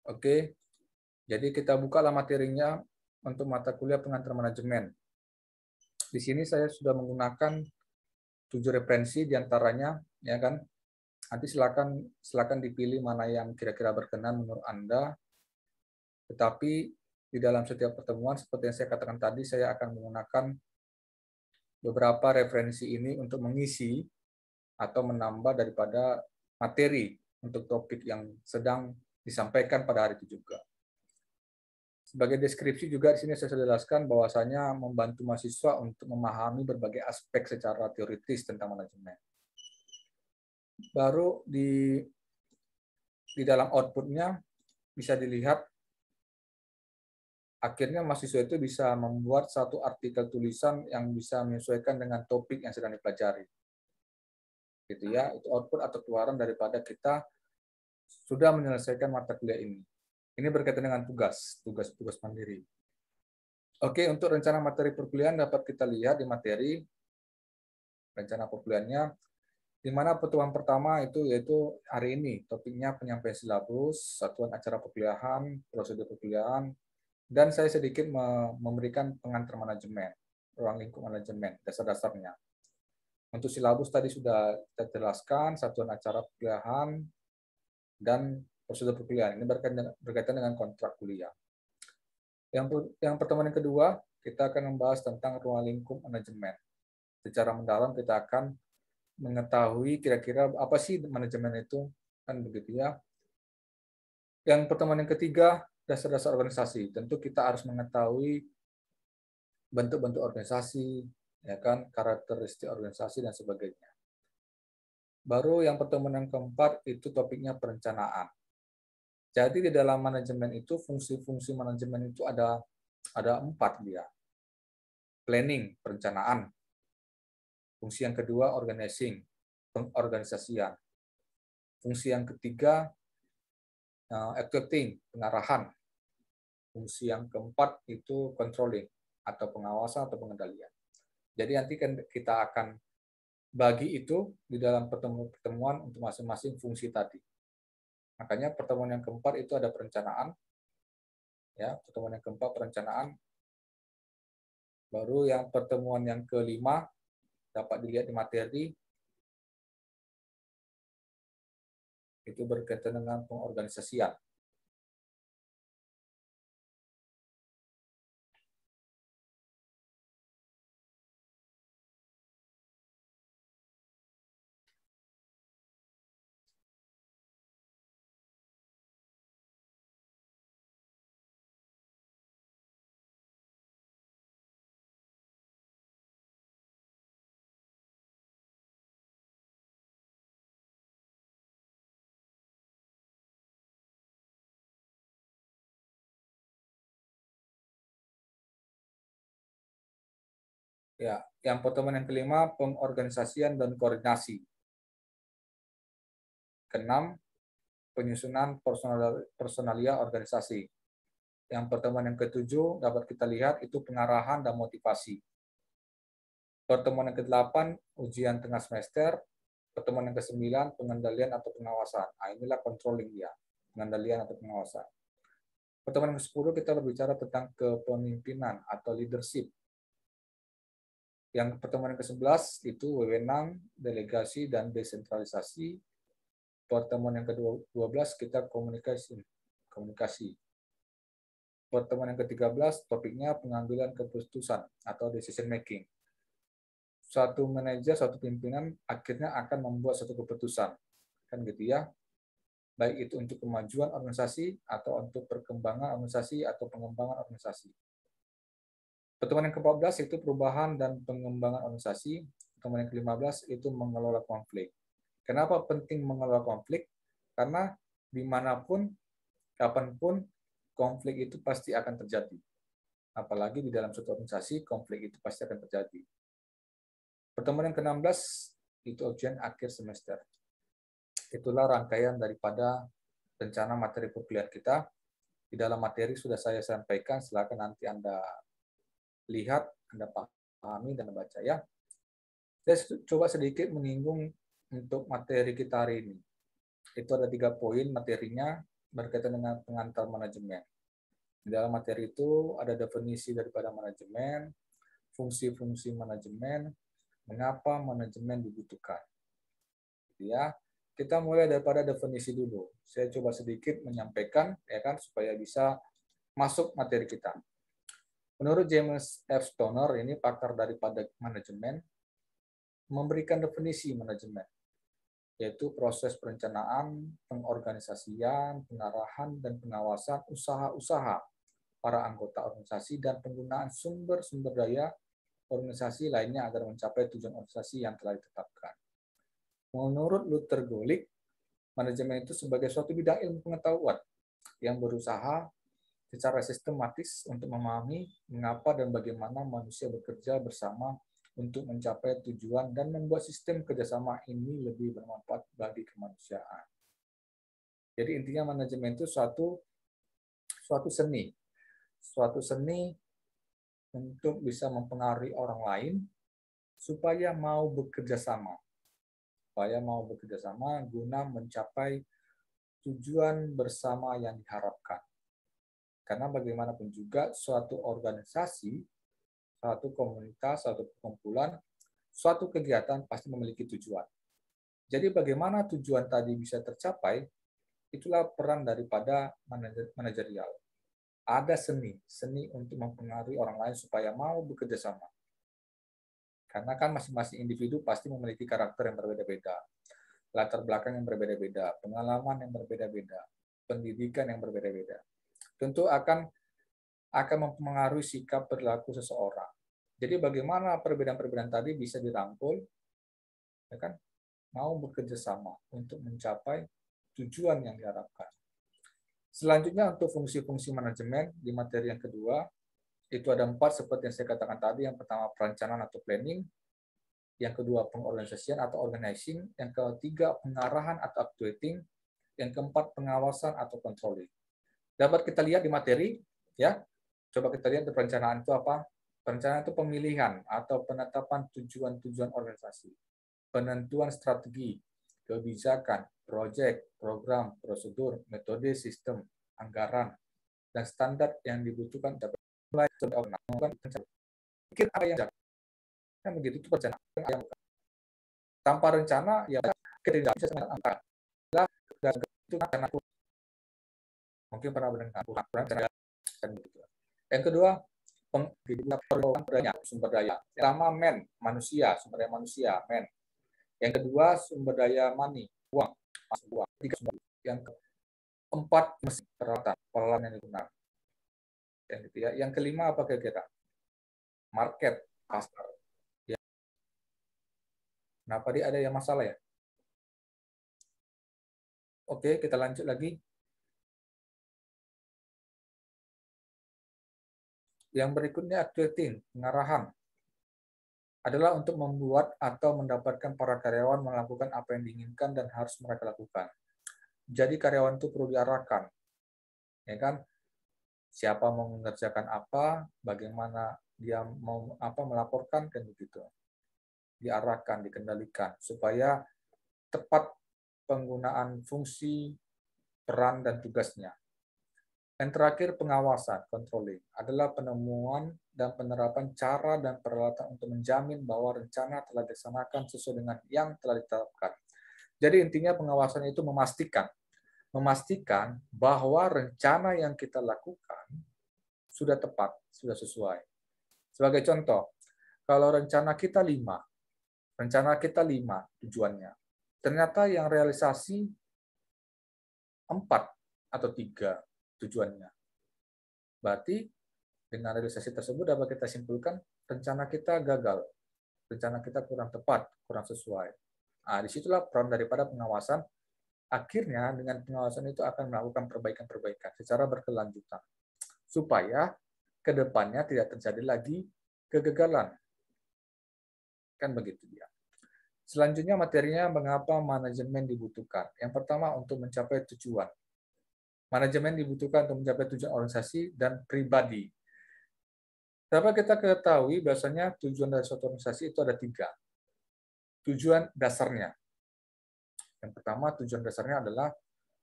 Oke, jadi kita bukalah materinya untuk mata kuliah pengantar manajemen. Di sini saya sudah menggunakan 7 referensi diantaranya, ya kan. Nanti silakan dipilih mana yang kira-kira berkenan menurut Anda. Tetapi di dalam setiap pertemuan, seperti yang saya katakan tadi, saya akan menggunakan beberapa referensi ini untuk mengisi atau menambah daripada materi untuk topik yang sedang disampaikan pada hari itu juga. Sebagai deskripsi juga di sini saya sudah jelaskan bahwasanya membantu mahasiswa untuk memahami berbagai aspek secara teoritis tentang manajemen. Baru di dalam outputnya bisa dilihat akhirnya mahasiswa itu bisa membuat satu artikel tulisan yang bisa menyesuaikan dengan topik yang sedang dipelajari. Gitu ya, itu output atau keluaran daripada kita sudah menyelesaikan mata kuliah ini. Ini berkaitan dengan tugas mandiri. Oke, untuk rencana materi perkuliahan dapat kita lihat di materi rencana perkuliahannya, di mana pertemuan pertama itu yaitu hari ini, topiknya penyampaian silabus, satuan acara perkuliahan, prosedur perkuliahan, dan saya sedikit memberikan pengantar manajemen, ruang lingkup manajemen, dasar-dasarnya. Untuk silabus tadi sudah kita jelaskan, satuan acara perkuliahan, dan prosedur perkuliahan. Ini berkaitan dengan kontrak kuliah. Yang pertemuan yang kedua, kita akan membahas tentang ruang lingkup manajemen. Secara mendalam kita akan mengetahui kira-kira apa sih manajemen itu, kan begitu ya. Yang pertemuan yang ketiga, dasar-dasar organisasi. Tentu kita harus mengetahui bentuk-bentuk organisasi, ya kan, karakteristik organisasi dan sebagainya. Baru yang pertemuan yang keempat itu topiknya perencanaan. Jadi di dalam manajemen itu fungsi-fungsi manajemen itu ada 4 dia. Planning, perencanaan. Fungsi yang kedua organizing, pengorganisasian. Fungsi yang ketiga executing, pengarahan. Fungsi yang keempat itu controlling atau pengawasan atau pengendalian. Jadi nanti kan kita akan bagi itu di dalam pertemuan untuk masing-masing fungsi tadi. Makanya pertemuan yang keempat itu ada perencanaan, ya, pertemuan yang keempat perencanaan. Baru yang pertemuan yang kelima dapat dilihat di materi, itu berkaitan dengan pengorganisasian. Ya, yang pertemuan yang kelima pengorganisasian dan koordinasi. Keenam, penyusunan personalia organisasi. Yang pertemuan yang ketujuh dapat kita lihat itu pengarahan dan motivasi. Pertemuan yang ke-8 ujian tengah semester. Pertemuan yang ke-9 pengendalian atau pengawasan. Nah, inilah controlling dia, pengendalian atau pengawasan. Pertemuan yang ke-10 kita berbicara tentang kepemimpinan atau leadership. Yang pertemuan yang ke-11 itu wewenang, delegasi, dan desentralisasi. Pertemuan yang ke-12 kita komunikasi. Pertemuan yang ke-13 topiknya pengambilan keputusan atau decision making. Suatu manajer, suatu pimpinan akhirnya akan membuat suatu keputusan. Kan gitu ya. Baik itu untuk kemajuan organisasi atau untuk perkembangan organisasi atau pengembangan organisasi. Pertemuan yang ke-14 itu perubahan dan pengembangan organisasi. Pertemuan yang ke-15 itu mengelola konflik. Kenapa penting mengelola konflik? Karena dimanapun, kapanpun, konflik itu pasti akan terjadi. Apalagi di dalam suatu organisasi, konflik itu pasti akan terjadi. Pertemuan yang ke-16 itu ujian akhir semester. Itulah rangkaian daripada rencana materi perkuliahan kita. Di dalam materi sudah saya sampaikan, silakan nanti Anda lihat, Anda pahami, dan baca ya. Saya coba sedikit menyinggung untuk materi kita hari ini. Itu ada 3 poin materinya. berkaitan dengan pengantar manajemen. Di dalam materi itu ada definisi daripada manajemen, fungsi-fungsi manajemen, mengapa manajemen dibutuhkan. Ya, kita mulai daripada definisi dulu. Saya coba sedikit menyampaikan, ya kan, supaya bisa masuk materi kita. Menurut James F. Stoner, ini pakar daripada manajemen, memberikan definisi manajemen, yaitu proses perencanaan, pengorganisasian, pengarahan, dan pengawasan usaha-usaha para anggota organisasi dan penggunaan sumber-sumber daya organisasi lainnya agar mencapai tujuan organisasi yang telah ditetapkan. Menurut Luther Gulick, manajemen itu sebagai suatu bidang ilmu pengetahuan yang berusaha secara sistematis untuk memahami mengapa dan bagaimana manusia bekerja bersama untuk mencapai tujuan dan membuat sistem kerjasama ini lebih bermanfaat bagi kemanusiaan. Jadi intinya manajemen itu suatu seni untuk bisa mempengaruhi orang lain supaya mau bekerja sama guna mencapai tujuan bersama yang diharapkan. Karena bagaimanapun juga suatu organisasi, suatu komunitas, suatu perkumpulan, suatu kegiatan pasti memiliki tujuan. Jadi bagaimana tujuan tadi bisa tercapai, itulah peran daripada manajerial. Ada seni untuk mempengaruhi orang lain supaya mau bekerja sama. Karena kan masing-masing individu pasti memiliki karakter yang berbeda-beda, latar belakang yang berbeda-beda, pengalaman yang berbeda-beda, pendidikan yang berbeda-beda. Tentu akan mempengaruhi sikap perilaku seseorang. Jadi bagaimana perbedaan-perbedaan tadi bisa dirangkul, ya kan? Mau bekerja sama untuk mencapai tujuan yang diharapkan. Selanjutnya untuk fungsi-fungsi manajemen di materi yang kedua, itu ada 4 seperti yang saya katakan tadi. Yang pertama perencanaan atau planning, yang kedua pengorganisasian atau organizing, yang ketiga pengarahan atau actuating, yang keempat pengawasan atau controlling. Dapat kita lihat di materi, ya. Coba kita lihat perencanaan itu apa? Perencanaan itu pemilihan atau penetapan tujuan-tujuan organisasi, penentuan strategi, kebijakan, proyek, program, prosedur, metode, sistem, anggaran, dan standar yang dibutuhkan dapat mulai pikir apa yang kan begitu itu perencanaan. Tanpa rencana ya kita tidak bisa angka. Itu karena mungkin pernah mendengar rencana kan begitu. Yang kedua sumber daya. Pertama manusia, sumber daya manusia, Yang kedua sumber daya money, uang. Yang keempat mesin peralatan yang digunakan. Yang kelima apa kira-kira? Market, pasar. Ya. Kenapa dia ada yang masalah ya? Oke, kita lanjut lagi. Yang berikutnya actuating, pengarahan. Adalah untuk membuat atau mendapatkan para karyawan melakukan apa yang diinginkan dan harus mereka lakukan. Jadi karyawan itu perlu diarahkan, ya kan? Siapa mau mengerjakan apa, bagaimana dia mau melaporkan, kan begitu. Diarahkan, dikendalikan supaya tepat penggunaan fungsi, peran dan tugasnya. Yang terakhir pengawasan, controlling, adalah penemuan dan penerapan cara dan peralatan untuk menjamin bahwa rencana telah dilaksanakan sesuai dengan yang telah ditetapkan. Jadi intinya pengawasan itu memastikan bahwa rencana yang kita lakukan sudah tepat, sudah sesuai. Sebagai contoh, kalau rencana kita 5 tujuannya, ternyata yang realisasi 4 atau 3 tujuannya. Berarti dengan realisasi tersebut dapat kita simpulkan rencana kita gagal, rencana kita kurang tepat, kurang sesuai. Nah, disitulah peran daripada pengawasan. Akhirnya dengan pengawasan itu akan melakukan perbaikan-perbaikan secara berkelanjutan supaya ke depannya tidak terjadi lagi kegagalan. Kan begitu dia. Selanjutnya materinya mengapa manajemen dibutuhkan. Yang pertama untuk mencapai tujuan. Manajemen dibutuhkan untuk mencapai tujuan organisasi dan pribadi. Dapat kita ketahui bahwasanya tujuan dari suatu organisasi itu ada 3. Tujuan dasarnya. Yang pertama tujuan dasarnya adalah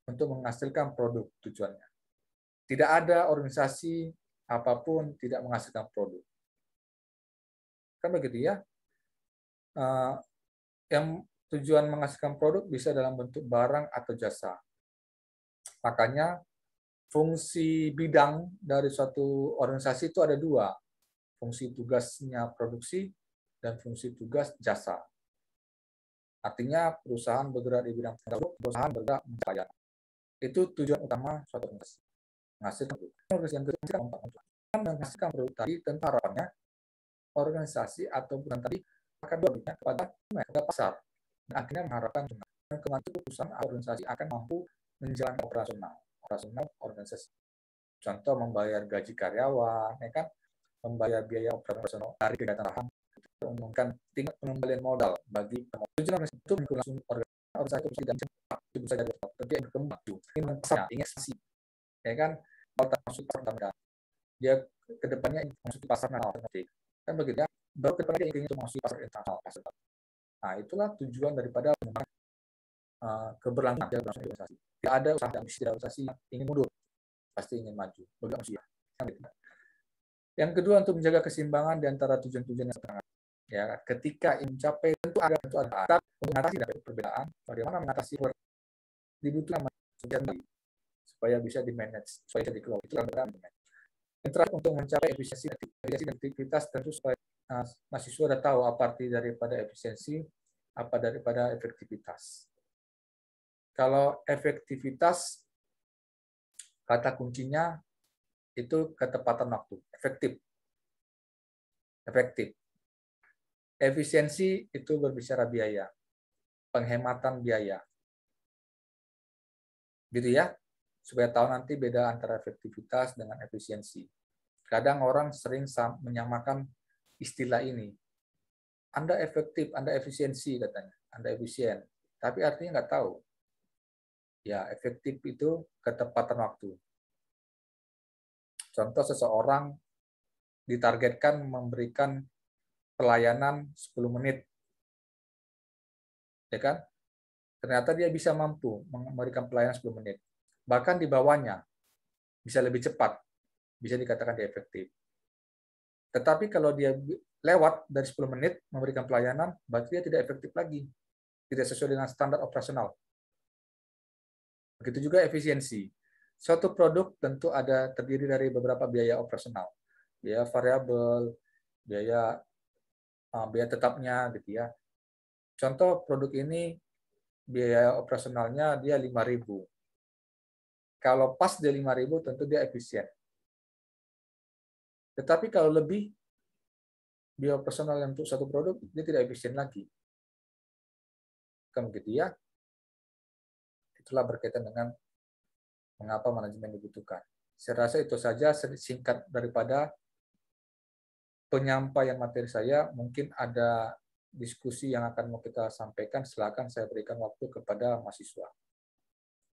untuk menghasilkan produk tujuannya. Tidak ada organisasi apapun tidak menghasilkan produk. Kan begitu ya. Yang tujuan menghasilkan produk bisa dalam bentuk barang atau jasa. Makanya fungsi bidang dari suatu organisasi itu ada dua. Fungsi tugasnya produksi dan fungsi tugas jasa. Artinya perusahaan bergerak di bidang produk, perusahaan bergerak mencari. Itu tujuan utama suatu organisasi. Menghasilkan produk. Organisasi yang kedua menghasilkan produk tadi, tentu harapannya organisasi atau perusahaan tadi akan berpihak kepada pasar. Dan akhirnya mengharapkan kemampuan perusahaan atau organisasi akan mampu menjalankan operasional organisasi. Contoh membayar gaji karyawan, ya kan, membayar biaya operasional dari kegiatan saham, mengumumkan tingkat pengembalian modal bagi tujuan itu langsung organisasi itu tidak cepat, itu bisa jadi tentu yang berkembang, ingin pasar, ingin sih, ya kan, kalau masuk pasar dia kedepannya masuk pasar alternatif, kan begitu ya, baru kedepannya dia ingin masuk pasar internasional. Nah itulah tujuan daripada keberlangsungan organisasi. Tidak ada usaha ambisi organisasi ingin mundur, pasti ingin maju, bergerak manusia. Yang kedua, untuk menjaga keseimbangan di antara tujuan-tujuan yang setengah. Ya, ketika ingin mencapai tentu ada untuk mengatasi perbedaan. Bagaimana mengatasi dibutuhkan supaya bisa di-manage, supaya bisa dikelola. Itu adalah untuk mencapai efisiensi dan aktivitas, tentu supaya mahasiswa sudah tahu apa arti daripada efisiensi, apa daripada efektivitas. Kalau efektivitas, kata kuncinya itu ketepatan waktu, efektif. Efisiensi itu berbicara biaya, penghematan biaya. Gitu ya, supaya tahu nanti beda antara efektivitas dengan efisiensi. Kadang orang sering menyamakan istilah ini. Anda efektif, Anda efisiensi katanya, Anda efisien. Tapi artinya nggak tahu. Ya, efektif itu ketepatan waktu. Contoh, seseorang ditargetkan memberikan pelayanan 10 menit. Ya kan? Ternyata dia bisa mampu memberikan pelayanan 10 menit. Bahkan di bawahnya bisa lebih cepat. Bisa dikatakan dia efektif. Tetapi kalau dia lewat dari 10 menit memberikan pelayanan, berarti dia tidak efektif lagi. Tidak sesuai dengan standar operasional. Begitu juga efisiensi. Suatu produk tentu terdiri dari beberapa biaya operasional. Biaya variabel, biaya tetapnya, gitu ya. Contoh produk ini biaya operasionalnya dia 5.000. Kalau pas dia 5.000, tentu dia efisien. Tetapi kalau lebih biaya operasional untuk satu produk, dia tidak efisien lagi. Kan begitu ya. Itulah berkaitan dengan mengapa manajemen dibutuhkan. Saya rasa itu saja singkat daripada penyampaian materi saya. Mungkin ada diskusi yang akan mau kita sampaikan, silakan saya berikan waktu kepada mahasiswa.